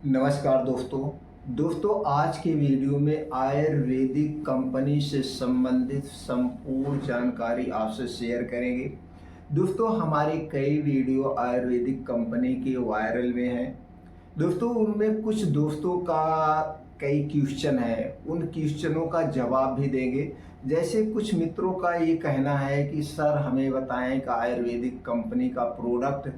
नमस्कार दोस्तों आज के वीडियो में आयुर्वेदिक कंपनी से संबंधित संपूर्ण जानकारी आपसे शेयर करेंगे। दोस्तों हमारे कई वीडियो आयुर्वेदिक कंपनी के वायरल में हैं। दोस्तों उनमें कुछ दोस्तों का कई क्वेश्चन है, उन क्वेश्चनों का जवाब भी देंगे। जैसे कुछ मित्रों का ये कहना है कि सर हमें बताएं कि आयुर्वेदिक कंपनी का प्रोडक्ट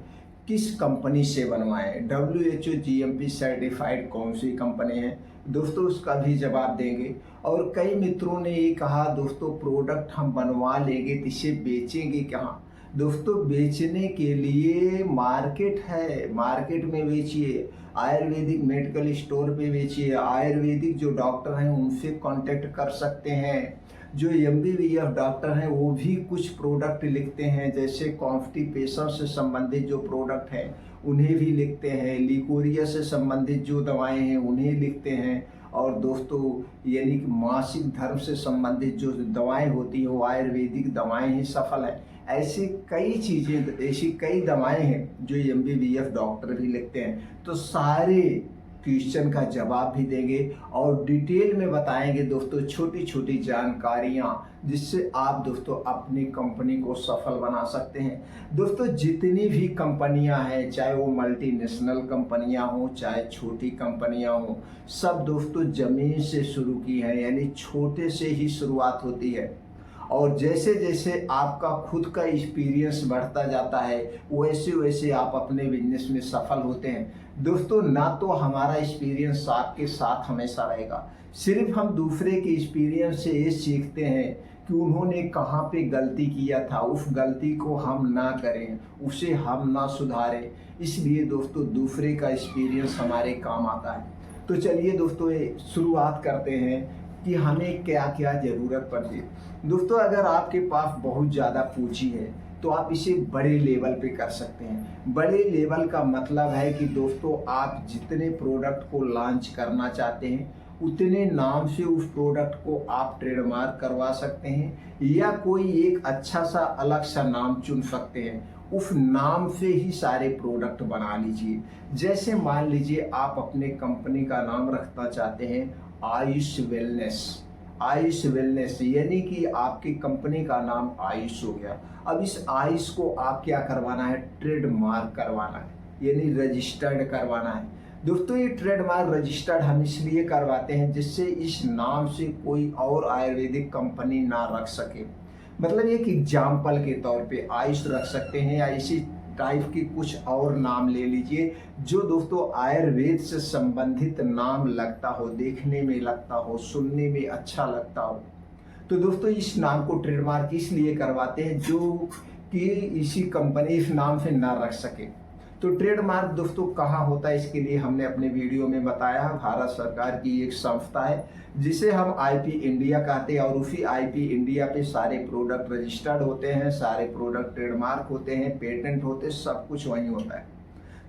किस कंपनी से बनवाएं, WHO GMP सर्टिफाइड कौन सी कंपनी है। दोस्तों उसका भी जवाब देंगे। और कई मित्रों ने ये कहा दोस्तों प्रोडक्ट हम बनवा लेंगे तो इसे बेचेंगे कहाँ। दोस्तों बेचने के लिए मार्केट है, मार्केट में बेचिए, आयुर्वेदिक मेडिकल स्टोर पे बेचिए, आयुर्वेदिक जो डॉक्टर हैं उनसे कांटेक्ट कर सकते हैं। जो MBBS डॉक्टर हैं वो भी कुछ प्रोडक्ट लिखते हैं, जैसे कॉन्स्टिपेशन से संबंधित जो प्रोडक्ट हैं उन्हें भी लिखते हैं, लिकोरिया से संबंधित जो दवाएं हैं उन्हें लिखते हैं। और दोस्तों यानी कि मासिक धर्म से संबंधित जो दवाएं होती हैं वो आयुर्वेदिक दवाएं ही सफल हैं। ऐसी कई चीज़ें, ऐसी कई दवाएं हैं जो MBBS डॉक्टर भी लिखते हैं। तो सारे क्वेश्चन का जवाब भी देंगे और डिटेल में बताएंगे दोस्तों छोटी छोटी जानकारियां, जिससे आप दोस्तों अपनी कंपनी को सफल बना सकते हैं। दोस्तों जितनी भी कंपनियां हैं, चाहे वो मल्टीनेशनल कंपनियां हो चाहे छोटी कंपनियां हो, सब दोस्तों जमीन से शुरू की है, यानी छोटे से ही शुरुआत होती है। और जैसे जैसे आपका खुद का एक्सपीरियंस बढ़ता जाता है वैसे वैसे आप अपने बिजनेस में सफल होते हैं। दोस्तों ना तो हमारा एक्सपीरियंस आपके साथ हमेशा रहेगा, सिर्फ हम दूसरे के एक्सपीरियंस से ये सीखते हैं कि उन्होंने कहाँ पे गलती किया था, उस गलती को हम ना करें, उसे हम ना सुधारें। इसलिए दोस्तों दूसरे का एक्सपीरियंस हमारे काम आता है। तो चलिए दोस्तों शुरुआत करते हैं कि हमें क्या क्या ज़रूरत पड़ती है। दोस्तों अगर आपके पास बहुत ज़्यादा पूंजी है तो आप इसे बड़े लेवल पे कर सकते हैं। बड़े लेवल का मतलब है कि दोस्तों आप जितने प्रोडक्ट को लॉन्च करना चाहते हैं उतने नाम से उस प्रोडक्ट को आप ट्रेडमार्क करवा सकते हैं, या कोई एक अच्छा सा अलग सा नाम चुन सकते हैं, उस नाम से ही सारे प्रोडक्ट बना लीजिए। जैसे मान लीजिए आप अपने कंपनी का नाम रखना चाहते हैं आयुष वेलनेस, आयुष वेलनेस यानी कि आपकी कंपनी का नाम आयुष हो गया। अब इस आयुष को आप क्या करवाना है, ट्रेडमार्क करवाना है, यानी रजिस्टर्ड करवाना है। दोस्तों ये ट्रेडमार्क रजिस्टर्ड हम इसलिए करवाते हैं जिससे इस नाम से कोई और आयुर्वेदिक कंपनी ना रख सके। मतलब एक एग्जाम्पल के तौर पे आयुष रख सकते हैं, या इसी टाइप की कुछ और नाम ले लीजिए जो दोस्तों आयुर्वेद से संबंधित नाम लगता हो, देखने में लगता हो, सुनने में अच्छा लगता हो। तो दोस्तों इस नाम को ट्रेडमार्क इसलिए करवाते हैं जो कि इसी कंपनी इस नाम से ना रख सके। तो ट्रेडमार्क दोस्तों कहाँ होता है, इसके लिए हमने अपने वीडियो में बताया। भारत सरकार की एक संस्था है जिसे हम IP इंडिया कहते हैं, और उसी IP इंडिया पे सारे प्रोडक्ट रजिस्टर्ड होते हैं, सारे प्रोडक्ट ट्रेडमार्क होते हैं, पेटेंट होते हैं, सब कुछ वहीं होता है।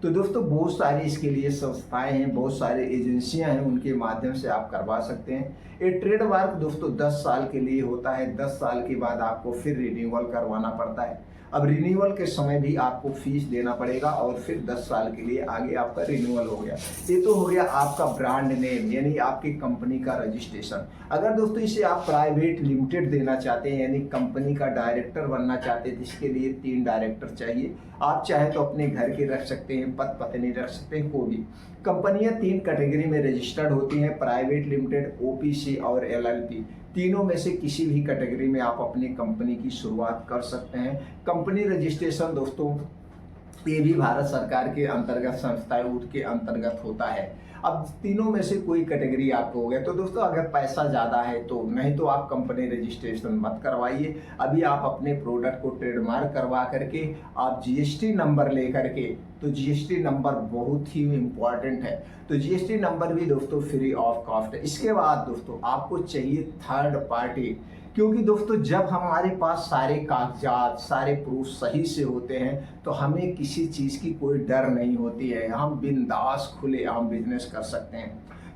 तो दोस्तों बहुत सारी इसके लिए संस्थाएं हैं, बहुत सारे एजेंसियां हैं, उनके माध्यम से आप करवा सकते हैं। ये ट्रेडमार्क दोस्तों 10 साल के लिए होता है, 10 साल के बाद आपको फिर रिन्यूअल करवाना पड़ता है। अब रिन्यूअल के समय भी आपको फीस देना पड़ेगा और फिर 10 साल के लिए आगे आपका रिन्यूअल हो गया। ये तो हो गया आपका ब्रांड नेम, यानी आपकी कंपनी का रजिस्ट्रेशन। अगर दोस्तों इसे आप प्राइवेट लिमिटेड देना चाहते हैं, यानी कंपनी का डायरेक्टर बनना चाहते हैं, जिसके लिए 3 डायरेक्टर चाहिए। आप चाहे तो अपने घर के रख सकते हैं, पद पत्नी रख सकते हैं, कोई भी। कंपनियां 3 कैटेगरी में रजिस्टर्ड होती हैं, प्राइवेट लिमिटेड, OPC और LLP। तीनों में से किसी भी कैटेगरी में आप अपनी कंपनी की शुरुआत कर सकते हैं। कंपनी रजिस्ट्रेशन दोस्तों ये भी भारत सरकार के अंतर्गत संस्थाएं उसके अंतर्गत होता है। अब तीनों में से कोई कैटेगरी आपको हो गया तो दोस्तों अगर पैसा ज़्यादा है तो नहीं तो आप कंपनी रजिस्ट्रेशन मत करवाइए। अभी आप अपने प्रोडक्ट को ट्रेडमार्क करवा करके आप GST नंबर ले करके, तो GST नंबर बहुत ही इम्पॉर्टेंट है, तो GST नंबर भी दोस्तों फ्री ऑफ कॉस्ट है। इसके बाद दोस्तों आपको चाहिए थर्ड पार्टी, क्योंकि दोस्तों जब हमारे पास सारे कागजात, सारे प्रूफ सही से होते हैं तो हमें किसी चीज़ की कोई डर नहीं होती है, हम बिंदास खुले आम बिजनेस कर सकते हैं।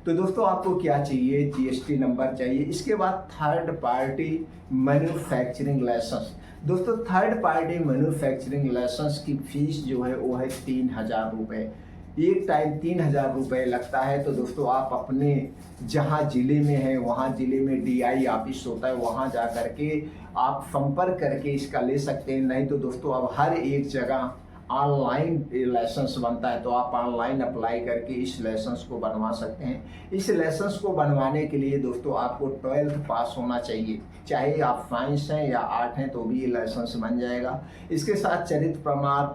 तो दोस्तों आपको क्या चाहिए, GST नंबर चाहिए। इसके बाद थर्ड पार्टी मैन्युफैक्चरिंग लाइसेंस। दोस्तों थर्ड पार्टी मैन्युफैक्चरिंग लाइसेंस की फीस जो है वो है 3000 रुपये। एक टाइम 3,000 रुपये लगता है। तो दोस्तों आप अपने जहाँ ज़िले में हैं वहाँ ज़िले में DI ऑफिस होता है, वहाँ जा कर के आप संपर्क करके इसका ले सकते हैं। नहीं तो दोस्तों अब हर एक जगह ऑनलाइन लाइसेंस बनता है, तो आप ऑनलाइन अप्लाई करके इस लाइसेंस को बनवा सकते हैं। इस लाइसेंस को बनवाने के लिए दोस्तों आपको 12th पास होना चाहिए, चाहे आप साइंस हैं या आर्ट हैं तो भी ये लाइसेंस बन जाएगा। इसके साथ चरित्र प्रमाण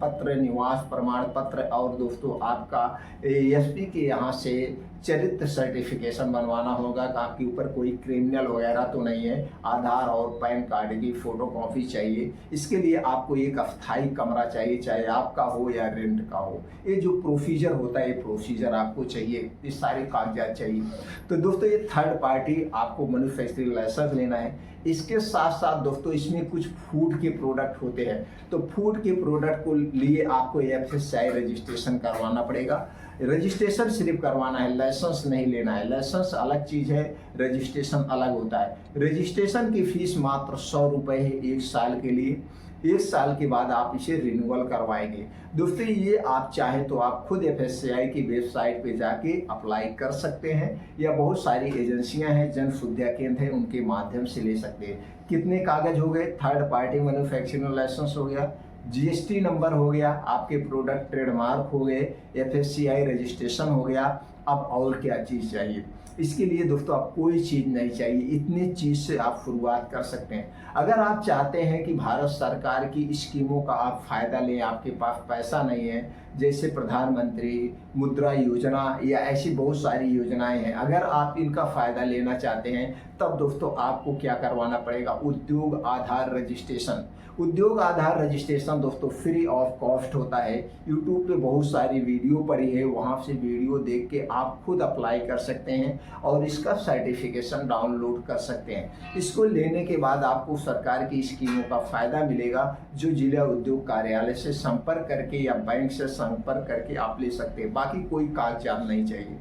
पत्र, निवास प्रमाण पत्र और दोस्तों आपका ASP के यहाँ से चरित्र सर्टिफिकेशन बनवाना होगा कि आपके ऊपर कोई क्रिमिनल वगैरह तो नहीं है। आधार और पैन कार्ड की फोटोकॉपी चाहिए। इसके लिए आपको एक अस्थायी कमरा चाहिए, चाहे आपका हो या रेंट का हो। ये जो प्रोसीजर होता है, ये प्रोसीजर आपको चाहिए, ये सारे कागजात चाहिए। तो दोस्तों ये थर्ड पार्टी आपको मैन्युफैक्चरिंग लाइसेंस लेना है। इसके साथ साथ दोस्तों इसमें कुछ फूड के प्रोडक्ट होते हैं, तो फूड के प्रोडक्ट को लिए आपको FSSAI रजिस्ट्रेशन करवाना पड़ेगा। रजिस्ट्रेशन सिर्फ करवाना है, लाइसेंस नहीं लेना है। लाइसेंस अलग चीज़ है, रजिस्ट्रेशन अलग होता है। रजिस्ट्रेशन की फीस मात्र 100 रुपये है 1 साल के लिए। 1 साल के बाद आप इसे रिन्यूअल करवाएंगे। दोस्तों ये आप चाहें तो आप खुद FSSAI की वेबसाइट पे जाके अप्लाई कर सकते हैं, या बहुत सारी एजेंसियां हैं, जन सुविधा केंद्र है, उनके माध्यम से ले सकते हैं। कितने कागज हो गए? थर्ड पार्टी मैन्युफैक्चरिंग लाइसेंस हो गया, GST नंबर हो गया, आपके प्रोडक्ट ट्रेडमार्क हो गए, FSSAI रजिस्ट्रेशन हो गया। अब और क्या चीज़ चाहिए? इसके लिए दोस्तों आप कोई चीज़ नहीं चाहिए, इतनी चीज़ से आप शुरुआत कर सकते हैं। अगर आप चाहते हैं कि भारत सरकार की स्कीमों का आप फ़ायदा लें, आपके पास पैसा नहीं है, जैसे प्रधानमंत्री मुद्रा योजना या ऐसी बहुत सारी योजनाएं हैं, अगर आप इनका फ़ायदा लेना चाहते हैं तब दोस्तों आपको क्या करवाना पड़ेगा? उद्योग आधार रजिस्ट्रेशन। उद्योग आधार रजिस्ट्रेशन दोस्तों फ्री ऑफ कॉस्ट होता है। यूट्यूब पे बहुत सारी वीडियो पड़ी है, वहाँ से वीडियो देख के आप खुद अप्लाई कर सकते हैं और इसका सर्टिफिकेशन डाउनलोड कर सकते हैं। इसको लेने के बाद आपको सरकार की स्कीमों का फ़ायदा मिलेगा, जो जिला उद्योग कार्यालय से संपर्क करके या बैंक से संपर्क करके आप ले सकते हैं। बाकी कोई कागजात नहीं चाहिए।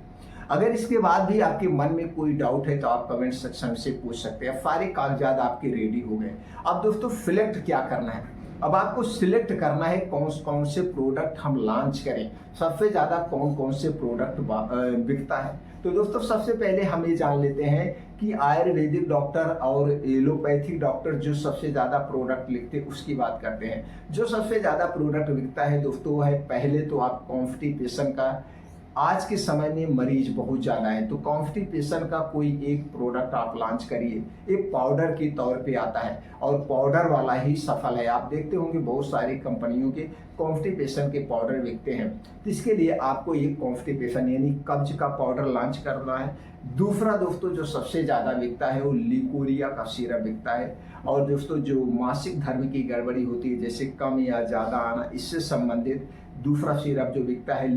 अगर इसके बाद भी आपके मन में कोई डाउट है तो आप कमेंट सेक्शन से पूछ सकते हैं। सारे कागजात आपके रेडी हो गए। अब दोस्तों सिलेक्ट क्या करना है? अब आपको सिलेक्ट करना है कौन कौन से प्रोडक्ट हम लॉन्च करें, सबसे ज़्यादा कौन कौन से प्रोडक्ट बिकता है। तो दोस्तों सबसे पहले हम ये जान लेते हैं कि आयुर्वेदिक डॉक्टर और एलोपैथिक डॉक्टर जो सबसे ज़्यादा प्रोडक्ट लिखते हैं उसकी बात करते हैं। जो सबसे ज़्यादा प्रोडक्ट बिकता है दोस्तों है, पहले तो आप कॉन्स्टिपेशन का, आज के समय में मरीज बहुत ज़्यादा है, तो कॉन्स्टिपेशन का कोई एक प्रोडक्ट आप लॉन्च करिए। एक पाउडर के तौर पे आता है और पाउडर वाला ही सफल है। आप देखते होंगे बहुत सारी कंपनियों के कॉन्स्टिपेशन के पाउडर बिकते हैं। तो इसके लिए आपको एक कॉन्स्टिपेशन यानी कब्ज का पाउडर लॉन्च करना है। दूसरा दोस्तों जो सबसे ज़्यादा बिकता है वो लिकोरिया का सिरप बिकता है। और दोस्तों जो मासिक धर्म की गड़बड़ी होती है, जैसे कम या ज़्यादा आना, इससे संबंधित दूसरा सिरप जो बिकता है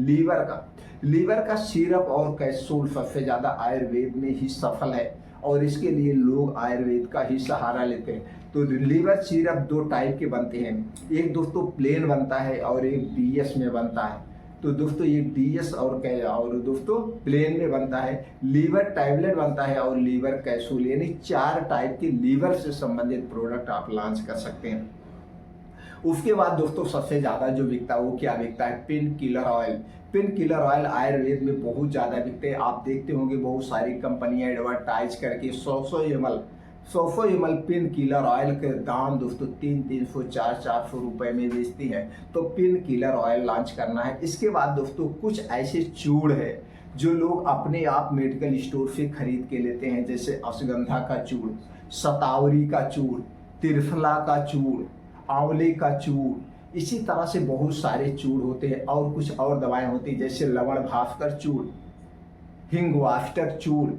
लीवर का सिरप और कैप्सूल सबसे ज़्यादा आयुर्वेद में ही सफल है और इसके लिए लोग आयुर्वेद का ही सहारा लेते हैं। तो लीवर सिरप 2 टाइप के बनते हैं, एक दोस्तों प्लेन बनता है और एक DS में बनता है। तो दोस्तों ये DS और दोस्तों प्लेन में बनता है, लीवर टैबलेट बनता है और लीवर कैप्सूल, यानी 4 टाइप के लीवर से संबंधित प्रोडक्ट आप लॉन्च कर सकते हैं। उसके बाद दोस्तों सबसे ज़्यादा जो बिकता है वो क्या बिकता है? Pain killer oil. Pain killer oil Ayurveda में बहुत ज़्यादा बिकते हैं। आप देखते होंगे बहुत सारी कंपनियां एडवर्टाइज करके 100 ml पेन किलर ऑयल के दाम दोस्तों 300, 400 रुपए में बेचती हैं। तो पेन किलर ऑयल लॉन्च करना है। इसके बाद दोस्तों कुछ ऐसे चूड़ है जो लोग अपने आप मेडिकल स्टोर से खरीद के लेते हैं, जैसे अश्वगंधा का चूड़, शतावरी का चूड़, त्रिफला का चूड़, आंवले का चूड़, इसी तरह से बहुत सारे चूड़ होते हैं। और कुछ और दवाएं होती हैं जैसे लवण भास्कर चूड़, हिंगवास्टर चूड़,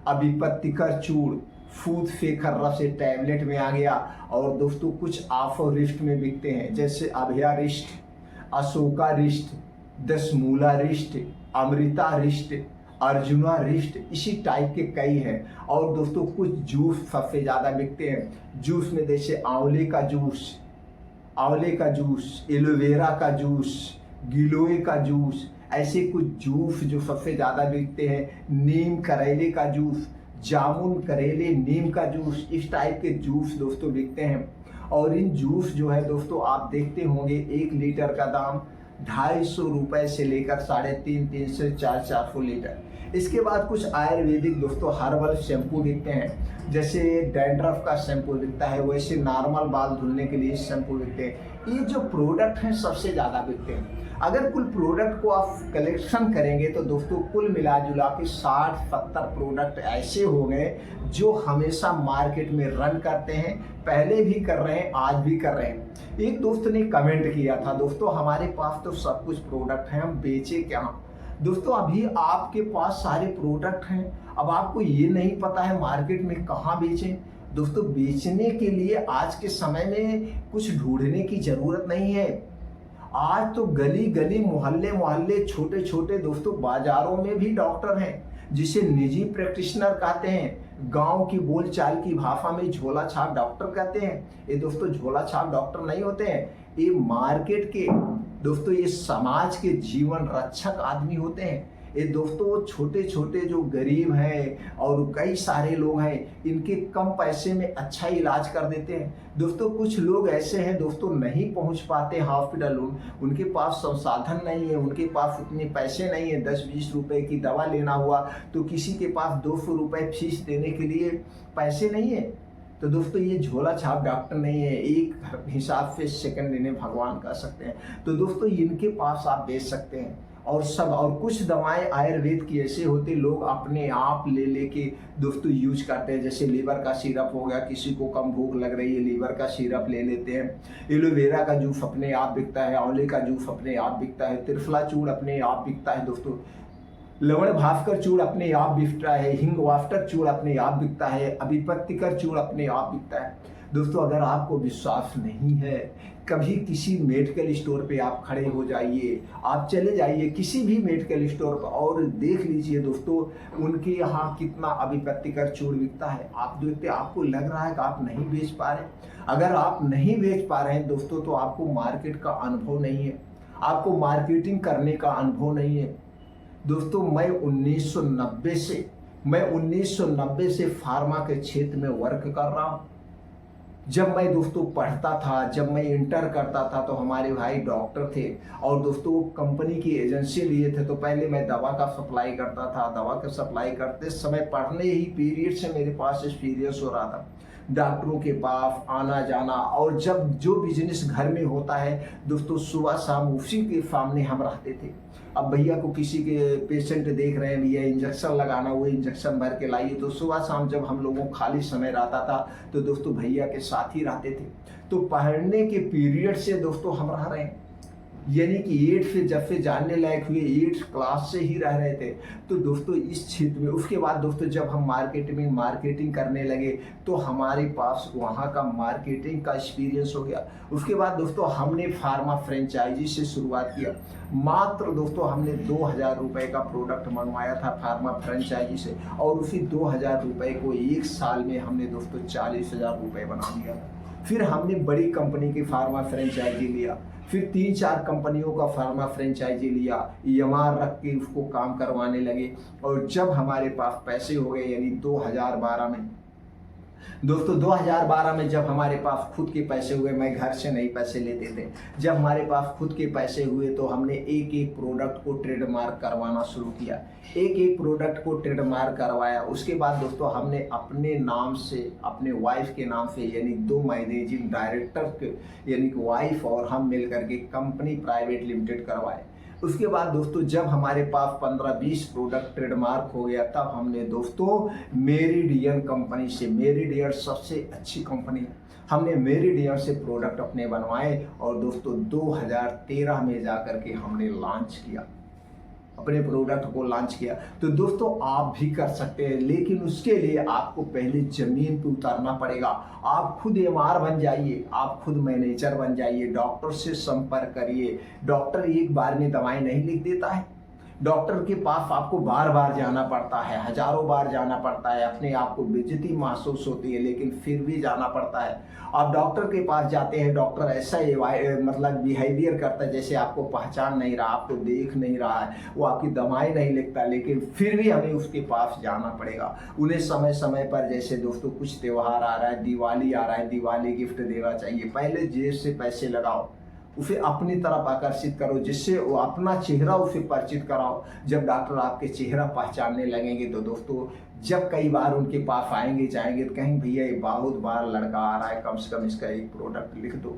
अभिपत्तिकर चूड़, फूद फेखर रस टैबलेट में आ गया। और दोस्तों कुछ आफोरिस्ट में बिकते हैं जैसे अभयारिष्ट, अशोका रिष्ट, दशमूला रिष्ट, अमृता रिष्ट, अर्जुना रिष्ट, इसी टाइप के कई हैं। और दोस्तों कुछ जूस सबसे ज़्यादा बिकते हैं। जूस में जैसे आंवले का जूस, एलोवेरा का जूस, गिलोय का जूस, ऐसे कुछ जूस जो सबसे ज़्यादा बिकते हैं। नीम करेले का जूस, जामुन करेले नीम का जूस, इस टाइप के जूस दोस्तों बिकते हैं। और इन जूस जो है दोस्तों आप देखते होंगे 1 लीटर का दाम ₹250 से लेकर 350 से 400 लीटर। इसके बाद कुछ आयुर्वेदिक दोस्तों हर्बल शैम्पू बिकते हैं, जैसे डैंड्रफ का शैम्पू बिकता है, वैसे नॉर्मल बाल धुलने के लिए शैम्पू बिकते हैं। ये जो प्रोडक्ट हैं सबसे ज़्यादा बिकते हैं। अगर कुल प्रोडक्ट को आप कलेक्शन करेंगे तो दोस्तों कुल मिला जुला के 60-70 प्रोडक्ट ऐसे हो गए जो हमेशा मार्केट में रन करते हैं, पहले भी कर रहे हैं, आज भी कर रहे हैं। एक दोस्त ने कमेंट किया था, दोस्तों हमारे पास तो सब कुछ प्रोडक्ट हैं, हम बेचे क्या? दोस्तों अभी आपके पास सारे प्रोडक्ट हैं, अब आपको ये नहीं पता है मार्केट में कहाँ बेचें। दोस्तों बेचने के लिए आज के समय में कुछ ढूंढने की जरूरत नहीं है। आज तो गली गली मोहल्ले मोहल्ले छोटे छोटे दोस्तों बाजारों में भी डॉक्टर हैं, जिसे निजी प्रैक्टिशनर कहते हैं। गांव की बोलचाल की भाषा में झोला छाप डॉक्टर कहते हैं। ये दोस्तों झोला छाप डॉक्टर नहीं होते हैं, ये मार्केट के दोस्तों, ये समाज के जीवन रक्षक आदमी होते हैं। ये दोस्तों छोटे छोटे जो गरीब हैं और कई सारे लोग हैं, इनके कम पैसे में अच्छा इलाज कर देते हैं। दोस्तों कुछ लोग ऐसे हैं दोस्तों नहीं पहुंच पाते हॉस्पिटल, उनके पास संसाधन नहीं है, उनके पास उतने पैसे नहीं है। 10-20 रुपए की दवा लेना हुआ तो किसी के पास 200 रुपए फीस देने के लिए पैसे नहीं है। तो दोस्तों ये झोला छाप डॉक्टर नहीं है, एक हिसाब से सेकंड इन्हें भगवान कह सकते हैं। तो दोस्तों इनके पास आप बेच सकते हैं। और कुछ दवाएं आयुर्वेद की ऐसे होती लोग अपने आप ले लेके दोस्तों यूज करते हैं, जैसे लीवर का सिरप हो गया, किसी को कम भूख लग रही है लीवर का सिरप ले लेते हैं। एलोवेरा का जूस अपने आप बिकता है, आंवले का जूस अपने आप बिकता है, त्रिफला चूर्ण अपने आप बिकता है दोस्तों, लवण भास्कर चूर्ण अपने आप बिकता है, हिंग वाफ्टर चूर्ण अपने आप बिकता है, अभिपत्तिकर चूर्ण अपने आप बिकता है। दोस्तों अगर आपको विश्वास नहीं है, कभी किसी मेडिकल स्टोर पे आप खड़े हो जाइए, आप चले जाइए किसी भी मेडिकल स्टोर पर और देख लीजिए दोस्तों उनके यहाँ कितना अभिपत्तिकर चूर्ण बिकता है। आप देखते आपको लग रहा है कि आप नहीं बेच पा रहे। अगर आप नहीं बेच पा रहे हैं दोस्तों तो आपको मार्केट का अनुभव नहीं है, आपको मार्केटिंग करने का अनुभव नहीं है। दोस्तों मैं 1990 से फार्मा के क्षेत्र में वर्क कर रहा हूँ। जब मैं दोस्तों पढ़ता था, जब मैं इंटर करता था तो हमारे भाई डॉक्टर थे और दोस्तों कंपनी की एजेंसी लिए थे। तो पहले मैं दवा का सप्लाई करता था, दवा का सप्लाई करते समय पढ़ने ही पीरियड से मेरे पास एक्सपीरियंस हो रहा था डॉक्टरों के पास आना जाना। और जब जो बिजनेस घर में होता है दोस्तों सुबह शाम उसी के सामने हम रहते थे। अब भैया को किसी के पेशेंट देख रहे हैं, भैया इंजेक्शन लगाना, वो इंजेक्शन भर के लाइए। तो सुबह शाम जब हम लोगों को खाली समय रहता था तो दोस्तों भैया के साथ ही रहते थे। तो पढ़ने के पीरियड से दोस्तों हम रह रहे हैं, यानी कि 8 से जब से जानने लायक हुए 8 क्लास से ही रह रहे थे। तो दोस्तों इस क्षेत्र में उसके बाद दोस्तों जब हम मार्केटिंग करने लगे तो हमारे पास वहाँ का मार्केटिंग का एक्सपीरियंस हो गया। उसके बाद दोस्तों हमने फार्मा फ्रेंचाइजी से शुरुआत किया। मात्र दोस्तों हमने 2000 रुपये का प्रोडक्ट मंगवाया था फार्मा फ्रेंचाइजी से, और उसी 2000 रुपये को 1 साल में हमने दोस्तों 40,000 रुपये बना दिया। फिर हमने बड़ी कंपनी की फार्मा फ्रेंचाइजी लिया, फिर 3-4 कंपनियों का फार्मा फ्रेंचाइजी लिया, EMR रख के उसको काम करवाने लगे। और जब हमारे पास पैसे हो गए यानी 2012 में दोस्तों 2012 में जब हमारे पास खुद के पैसे हुए, मैं घर से नहीं पैसे लेते थे, जब हमारे पास खुद के पैसे हुए तो हमने एक एक प्रोडक्ट को ट्रेडमार्क करवाना शुरू किया, एक एक प्रोडक्ट को ट्रेडमार्क करवाया। उसके बाद दोस्तों हमने अपने नाम से, अपने वाइफ के नाम से, यानी 2 मैनेजिंग डायरेक्टर यानी कि वाइफ और हम मिल करके कंपनी प्राइवेट लिमिटेड करवाए। उसके बाद दोस्तों जब हमारे पास 15-20 प्रोडक्ट ट्रेडमार्क हो गया तब हमने दोस्तों मेरिडियन कंपनी से, मेरिडियन सबसे अच्छी कंपनी है, हमने मेरिडियन से प्रोडक्ट अपने बनवाए और दोस्तों 2013 में जाकर के हमने लॉन्च किया, अपने प्रोडक्ट को लॉन्च किया। तो दोस्तों आप भी कर सकते हैं, लेकिन उसके लिए आपको पहले जमीन पे उतारना पड़ेगा। आप खुद MR बन जाइए, आप खुद मैनेजर बन जाइए, डॉक्टर से संपर्क करिए। डॉक्टर एक बार में दवाएं नहीं लिख देता है, डॉक्टर के पास आपको बार बार जाना पड़ता है, हजारों बार जाना पड़ता है, अपने आप को बेइज्जती महसूस होती है लेकिन फिर भी जाना पड़ता है। आप डॉक्टर के पास जाते हैं, डॉक्टर ऐसा मतलब बिहेवियर करता है जैसे आपको पहचान नहीं रहा, आपको देख नहीं रहा है, वो आपकी दवाएं नहीं लिखता, लेकिन फिर भी हमें उसके पास जाना पड़ेगा। उन्हें समय समय पर, जैसे दोस्तों कुछ त्यौहार आ रहा है, दिवाली आ रहा है, दिवाली गिफ्ट देना चाहिए, पहले जेब से पैसे लगाओ, उसे अपनी तरफ आकर्षित करो, जिससे वो अपना चेहरा उसे परिचित कराओ। जब डॉक्टर आपके चेहरा पहचानने लगेंगे तो दोस्तों जब कई बार उनके पास आएंगे जाएंगे तो कहेंगे भैया ये बहुत बार लड़का आ रहा है, कम से कम इसका एक प्रोडक्ट लिख दो।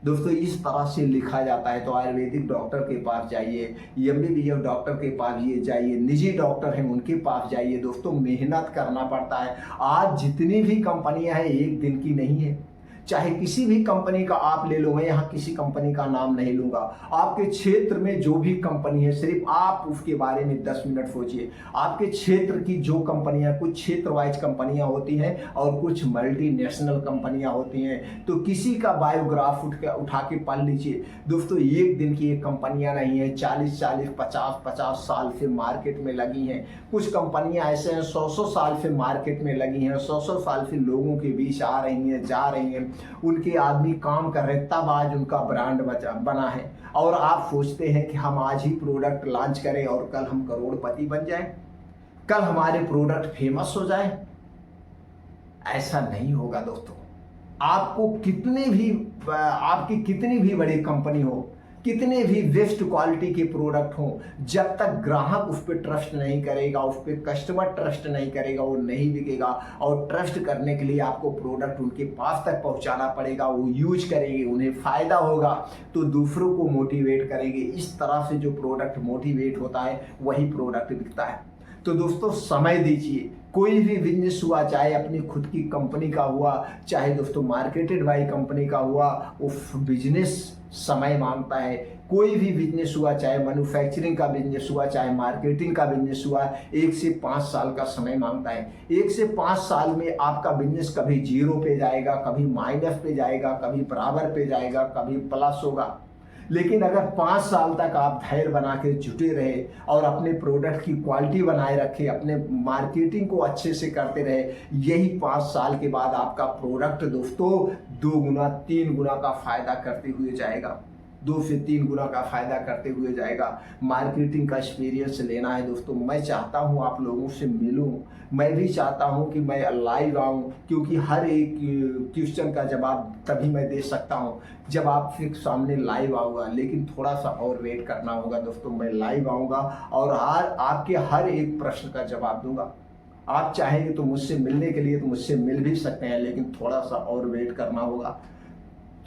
दोस्तों इस तरह से लिखा जाता है। तो आयुर्वेदिक डॉक्टर के पास जाइए, एमबीबीएस डॉक्टर के पास ये जाइए, निजी डॉक्टर हैं उनके पास जाइए। दोस्तों मेहनत करना पड़ता है। आज जितनी भी कंपनियां हैं एक दिन की नहीं है। चाहे किसी भी कंपनी का आप ले लो, मैं यहाँ किसी कंपनी का नाम नहीं लूंगा। आपके क्षेत्र में जो भी कंपनी है सिर्फ आप उसके बारे में 10 मिनट सोचिए। आपके क्षेत्र की जो कंपनियां, कुछ क्षेत्र वाइज कंपनियां होती हैं और कुछ मल्टीनेशनल कंपनियां होती हैं, तो किसी का बायोग्राफ उठा के पढ़ लीजिए। दोस्तों एक दिन की ये कंपनियां नहीं है, 40-40, 50-50 साल से मार्केट में लगी हैं। कुछ कंपनियां ऐसे हैं 100-100 साल से मार्केट में लगी हैं, 100-100 साल से लोगों के बीच आ रही हैं, जा रही हैं, उनके आदमी काम कर रहे हैं, तब आज उनका ब्रांड बना है। और आप सोचते हैं कि हम आज ही प्रोडक्ट लॉन्च करें और कल हम करोड़पति बन जाएं, कल हमारे प्रोडक्ट फेमस हो जाएं। ऐसा नहीं होगा दोस्तों। आपको आपकी कितनी भी बड़ी कंपनी हो, कितने भी बेस्ट क्वालिटी के प्रोडक्ट हों, जब तक ग्राहक उस पर ट्रस्ट नहीं करेगा, उस पर कस्टमर ट्रस्ट नहीं करेगा, वो नहीं बिकेगा। और ट्रस्ट करने के लिए आपको प्रोडक्ट उनके पास तक पहुंचाना पड़ेगा, वो यूज करेंगे, उन्हें फ़ायदा होगा तो दूसरों को मोटिवेट करेंगे। इस तरह से जो प्रोडक्ट मोटिवेट होता है वही प्रोडक्ट बिकता है। तो दोस्तों समय दीजिए। कोई भी बिजनेस हुआ, चाहे अपनी खुद की कंपनी का हुआ, चाहे दोस्तों मार्केटेड बाई कंपनी का हुआ, वो बिजनेस समय मांगता है। कोई भी बिजनेस हुआ, चाहे मैन्युफैक्चरिंग का बिजनेस हुआ, चाहे मार्केटिंग का बिजनेस हुआ, 1 से 5 साल का समय मांगता है। 1 से 5 साल में आपका बिजनेस कभी 0 पे जाएगा, कभी माइनस पे जाएगा, कभी बराबर पे जाएगा, कभी प्लस होगा। लेकिन अगर 5 साल तक आप धैर्य बना के जुटे रहे और अपने प्रोडक्ट की क्वालिटी बनाए रखे, अपने मार्केटिंग को अच्छे से करते रहे, यही 5 साल के बाद आपका प्रोडक्ट दोस्तों 2 गुना 3 गुना का फायदा करते हुए जाएगा, 2 से 3 गुना का फायदा करते हुए जाएगा। मार्केटिंग का एक्सपीरियंस लेना है दोस्तों। मैं चाहता हूं आप लोगों से मिलूं, मैं भी चाहता हूं कि मैं लाइव आऊं, क्योंकि हर एक क्वेश्चन का जवाब तभी मैं दे सकता हूं जब आपके सामने लाइव आऊँगा। लेकिन थोड़ा सा और वेट करना होगा दोस्तों। मैं लाइव आऊँगा और आपके हर एक प्रश्न का जवाब दूंगा। आप चाहेंगे तो मुझसे मिलने के लिए तो मुझसे मिल भी सकते हैं, लेकिन थोड़ा सा और वेट करना होगा,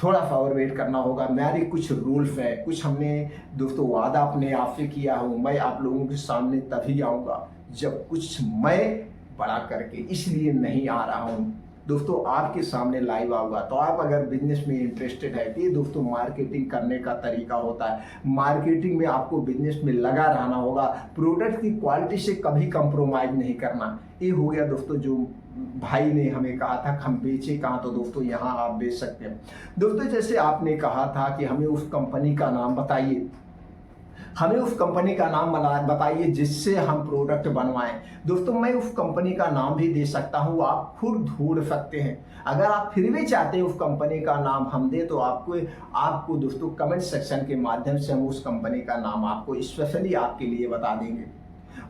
थोड़ा सा और वेट करना होगा। मेरे कुछ रूल्स हैं, कुछ हमने दोस्तों वादा अपने आप से किया हूँ। मैं आप लोगों के सामने तभी आऊँगा जब कुछ मैं बड़ा करके, इसलिए नहीं आ रहा हूँ दोस्तों आपके सामने लाइव आऊँगा। तो आप अगर बिजनेस में इंटरेस्टेड है तो ये दोस्तों मार्केटिंग करने का तरीका होता है। मार्केटिंग में आपको बिजनेस में लगा रहना होगा, प्रोडक्ट की क्वालिटी से कभी कंप्रोमाइज नहीं करना। ये हो गया दोस्तों जो भाई ने हमें कहा था हम बेचे कहाँ, तो दोस्तों यहाँ आप बेच सकते हैं। दोस्तों जैसे आपने कहा था कि हमें उस कंपनी का नाम बताइए, हमें उस कंपनी का नाम बताइए जिससे हम प्रोडक्ट बनवाएं। दोस्तों मैं उस कंपनी का नाम भी दे सकता हूं, आप खुद ढूंढ सकते हैं। अगर आप फिर भी चाहते हैं उस कंपनी का नाम हम दे, तो आपको दोस्तों कमेंट सेक्शन के माध्यम से हम उस कंपनी का नाम आपको स्पेशली आपके लिए बता देंगे।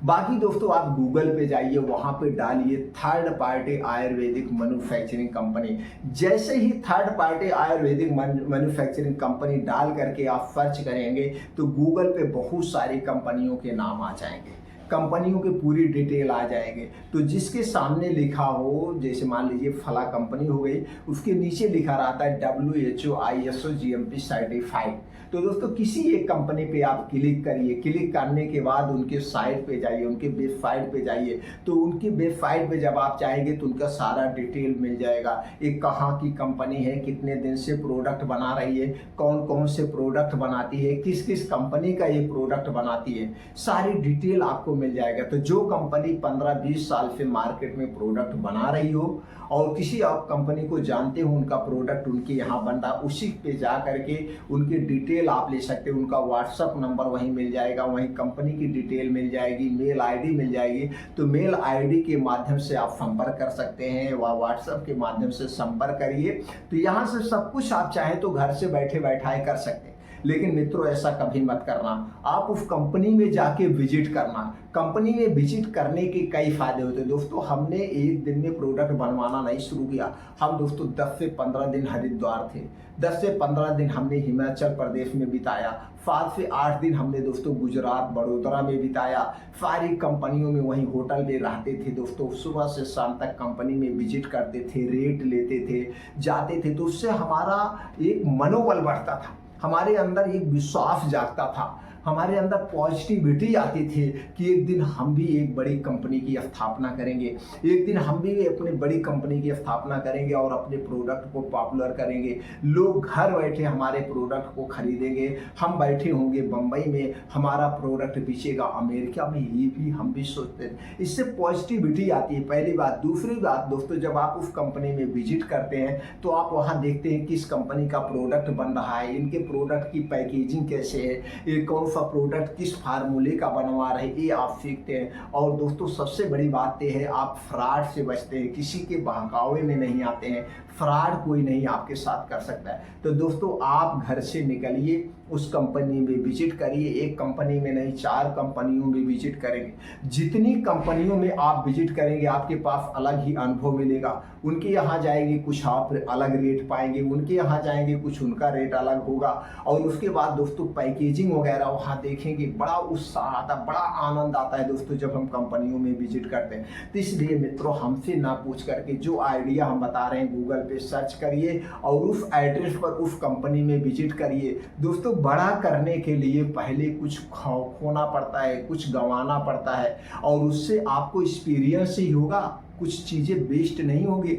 बाकी दोस्तों आप गूगल पे जाइए, वहां पे डालिए third party ayurvedic manufacturing company. जैसे ही third party ayurvedic manufacturing company डाल करके आप सर्च करेंगे तो गूगल पे बहुत सारी कंपनियों के नाम आ जाएंगे, कंपनियों की पूरी डिटेल आ जाएंगे। तो जिसके सामने लिखा हो, जैसे मान लीजिए फला कंपनी हो गई, उसके नीचे लिखा रहता है WHO ISO GMP सर्टिफाइड। तो दोस्तों किसी एक कंपनी पे आप क्लिक करिए, क्लिक करने के बाद उनके साइट पे जाइए, उनके वेबसाइट पे जाइए। तो उनकी वेबसाइट पे जब आप चाहेंगे तो उनका सारा डिटेल मिल जाएगा। ये कहाँ की कंपनी है, कितने दिन से प्रोडक्ट बना रही है, कौन कौन से प्रोडक्ट बनाती है, किस किस कंपनी का ये प्रोडक्ट बनाती है, सारी डिटेल आपको मिल जाएगा। तो जो कंपनी 15-20 साल से मार्केट में प्रोडक्ट बना रही हो और किसी आप कंपनी को जानते हो उनका प्रोडक्ट उनके यहाँ बन रहा, उसी पे जा करके उनकी डिटेल आप ले सकते हो। उनका व्हाट्सअप नंबर वहीं मिल जाएगा, वहीं कंपनी की डिटेल मिल जाएगी, मेल आईडी मिल जाएगी। तो मेल आईडी के माध्यम से आप संपर्क कर सकते हैं, व व्हाट्सअप के माध्यम से संपर्क करिए। तो यहाँ से सब कुछ आप चाहें तो घर से बैठे बैठाए कर सकते हैं। लेकिन मित्रों ऐसा कभी मत करना। आप उस कंपनी में जाके विजिट करना। कंपनी में विजिट करने के कई फायदे होते हैं दोस्तों। हमने एक दिन में प्रोडक्ट बनवाना नहीं शुरू किया। हम दोस्तों 10 से 15 दिन हरिद्वार थे, 10 से 15 दिन हमने हिमाचल प्रदेश में बिताया, 7 से 8 दिन हमने दोस्तों गुजरात बड़ोदरा में बिताया। सारी कंपनियों में वहीं होटल में रहते थे दोस्तों। सुबह से शाम तक कंपनी में विजिट करते थे, रेट लेते थे, जाते थे। तो उससे हमारा एक मनोबल बढ़ता था, हमारे अंदर एक विश्वास जागता था, हमारे अंदर पॉजिटिविटी आती थी कि एक दिन हम भी एक बड़ी कंपनी की स्थापना करेंगे, एक दिन हम भी अपनी बड़ी कंपनी की स्थापना करेंगे और अपने प्रोडक्ट को पॉपुलर करेंगे। लोग घर बैठे हमारे प्रोडक्ट को खरीदेंगे। हम बैठे होंगे बम्बई में, हमारा प्रोडक्ट बिकेगा अमेरिका में, ये भी हम भी सोचते हैं। इससे पॉजिटिविटी आती है, पहली बात। दूसरी बात दोस्तों, जब आप उस कंपनी में विजिट करते हैं तो आप वहाँ देखते हैं किस कंपनी का प्रोडक्ट बन रहा है, इनके प्रोडक्ट की पैकेजिंग कैसे है, ये कौन प्रोडक्ट किस फार्मूले का बनवा रहे, ये आप सीखते हैं। और दोस्तों सबसे बड़ी बात यह है, आप फ्रॉड से बचते हैं, किसी के बहकावे में नहीं आते हैं। फ्रॉड कोई नहीं आपके साथ कर सकता है। तो दोस्तों आप घर से निकलिए, उस कंपनी में विजिट करिए। एक कंपनी में नहीं, 4 कंपनियों में विजिट करेंगे। जितनी कंपनियों में आप विजिट करेंगे आपके पास अलग ही अनुभव मिलेगा। उनके यहाँ जाएंगे कुछ आप अलग रेट पाएंगे, उनके यहाँ जाएंगे कुछ उनका रेट अलग होगा। और उसके बाद दोस्तों पैकेजिंग वगैरह वहाँ देखेंगे, बड़ा उत्साह आता, बड़ा आनंद आता है दोस्तों जब हम कंपनियों में विजिट करते हैं। तो इसलिए मित्रों हमसे ना पूछ करके जो आइडिया हम बता रहे हैं गूगल पे सर्च करिए और उस एड्रेस पर उस कंपनी में विजिट करिए। दोस्तों बड़ा करने के लिए पहले कुछ खोना पड़ता है, कुछ गंवाना पड़ता है, और उससे आपको एक्सपीरियंस ही होगा, कुछ चीज़ें वेस्ट नहीं होगी।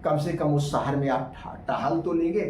कम से कम उस शहर में आप टहल तो लेंगे।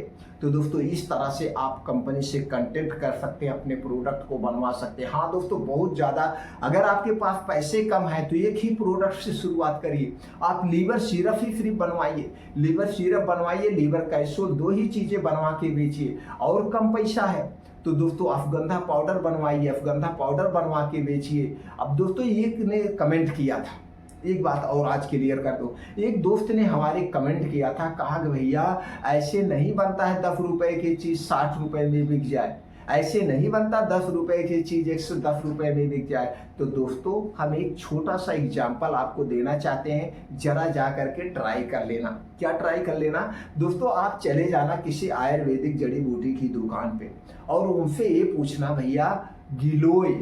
तो दोस्तों इस तरह से आप कंपनी से कांटेक्ट कर सकते हैं, अपने प्रोडक्ट को बनवा सकते हैं। हाँ दोस्तों बहुत ज़्यादा अगर आपके पास पैसे कम है तो एक ही प्रोडक्ट से शुरुआत करिए। आप लीवर सिरप ही सिर्फ बनवाइए, लीवर सिरप बनवाइए, लीवर कैप्सूल, 2 ही चीज़ें बनवा के बेचिए और कम पैसा है। तो दोस्तों अफगंधा पाउडर बनवाइए, अफगंधा पाउडर बनवा के बेचिए। अब दोस्तों एक ने कमेंट किया था, एक बात और आज क्लियर कर दो। एक दोस्त ने हमारे कमेंट किया था, कहा कि भैया ऐसे नहीं बनता है 10 रुपए की चीज़ 60 रुपए में बिक जाए, ऐसे नहीं बनता 10 रुपए की चीज़ 110 रुपए में बिक जाए। तो दोस्तों हम एक छोटा सा एग्जाम्पल आपको देना चाहते हैं, जरा जा करके ट्राई कर लेना। क्या ट्राई कर लेना दोस्तों, आप चले जाना किसी आयुर्वेदिक जड़ी बूटी की दुकान पे और उनसे ये पूछना, भैया गिलोय,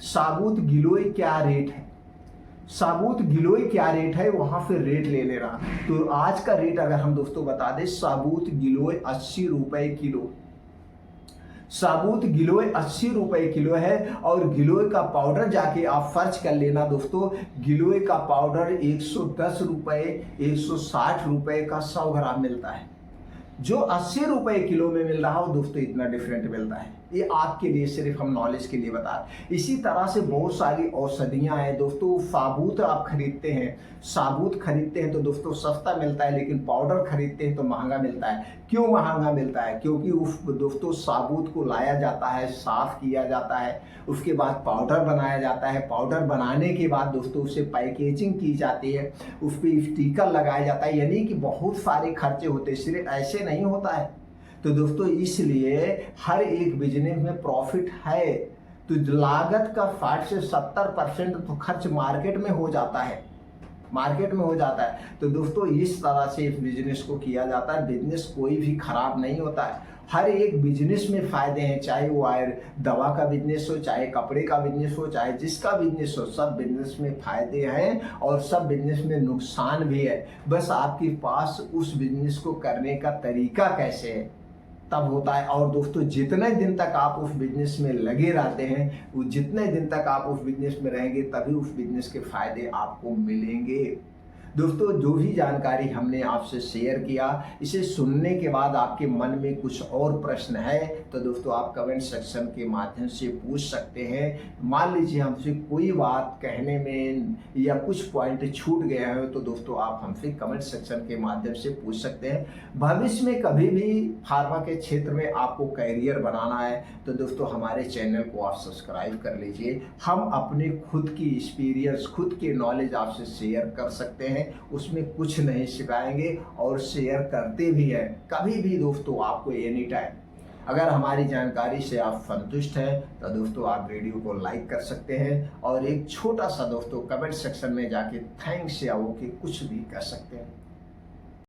साबुत गिलोय क्या रेट है, साबुत गिलोय क्या रेट है, वहां से रेट ले लेना। तो आज का रेट अगर हम दोस्तों बता दें, साबुत गिलोय 80 रुपए किलो, साबुत गिलोय 80 रुपए किलो है। और गिलोय का पाउडर जाके आप सर्च कर लेना दोस्तों, गिलोय का पाउडर 110 रुपए 160 रुपए का 100 ग्राम मिलता है। जो 80 रुपए किलो में मिल रहा हो दोस्तों इतना डिफरेंट मिलता है। ये आपके लिए सिर्फ हम नॉलेज के लिए बता रहे। इसी तरह से बहुत सारी औषधियां हैं दोस्तों। साबुत आप खरीदते हैं, साबुत खरीदते हैं तो दोस्तों सस्ता मिलता है, लेकिन पाउडर खरीदते हैं तो महंगा मिलता है। क्यों महंगा मिलता है? क्योंकि उस दोस्तों साबुत को लाया जाता है, साफ किया जाता है, उसके बाद पाउडर बनाया जाता है। पाउडर बनाने के बाद दोस्तों उसे पैकेजिंग की जाती है, उस पर स्टिकर लगाया जाता है, यानी कि बहुत सारे खर्चे होते हैं, सिर्फ ऐसे नहीं होता है। तो दोस्तों इसलिए हर एक बिजनेस में प्रॉफिट है, तो लागत का 60 से 70% तो खर्च मार्केट में हो जाता है, मार्केट में हो जाता है। तो दोस्तों इस तरह से इस बिजनेस को किया जाता है। बिजनेस कोई भी खराब नहीं होता है, हर एक बिजनेस में फायदे हैं, चाहे वो दवा का बिजनेस हो, चाहे कपड़े का बिजनेस हो, चाहे जिसका बिजनेस हो, सब बिजनेस में फायदे हैं और सब बिजनेस में नुकसान भी है। बस आपके पास उस बिजनेस को करने का तरीका कैसे है तब होता है। और दोस्तों जितने दिन तक आप उस बिजनेस में लगे रहते हैं, वो जितने दिन तक आप उस बिजनेस में रहेंगे तभी उस बिजनेस के फायदे आपको मिलेंगे। दोस्तों जो भी जानकारी हमने आपसे शेयर किया, इसे सुनने के बाद आपके मन में कुछ और प्रश्न है तो दोस्तों आप कमेंट सेक्शन के माध्यम से पूछ सकते हैं। मान लीजिए हमसे कोई बात कहने में या कुछ पॉइंट छूट गया है तो दोस्तों आप हमसे कमेंट सेक्शन के माध्यम से पूछ सकते हैं। भविष्य में कभी भी फार्मा के क्षेत्र में आपको कैरियर बनाना है तो दोस्तों हमारे चैनल को आप सब्सक्राइब कर लीजिए। हम अपने खुद की एक्सपीरियंस, खुद के नॉलेज आपसे शेयर कर सकते हैं, उसमें कुछ नहीं सिखाएंगे और शेयर करते भी हैं। कभी भी दोस्तों आपको एनी टाइम अगर हमारी जानकारी से आप संतुष्ट हैं तो दोस्तों आप वीडियो को लाइक कर सकते हैं और एक छोटा सा दोस्तों कमेंट सेक्शन में जाके थैंक्स या ओके कुछ भी कर सकते हैं।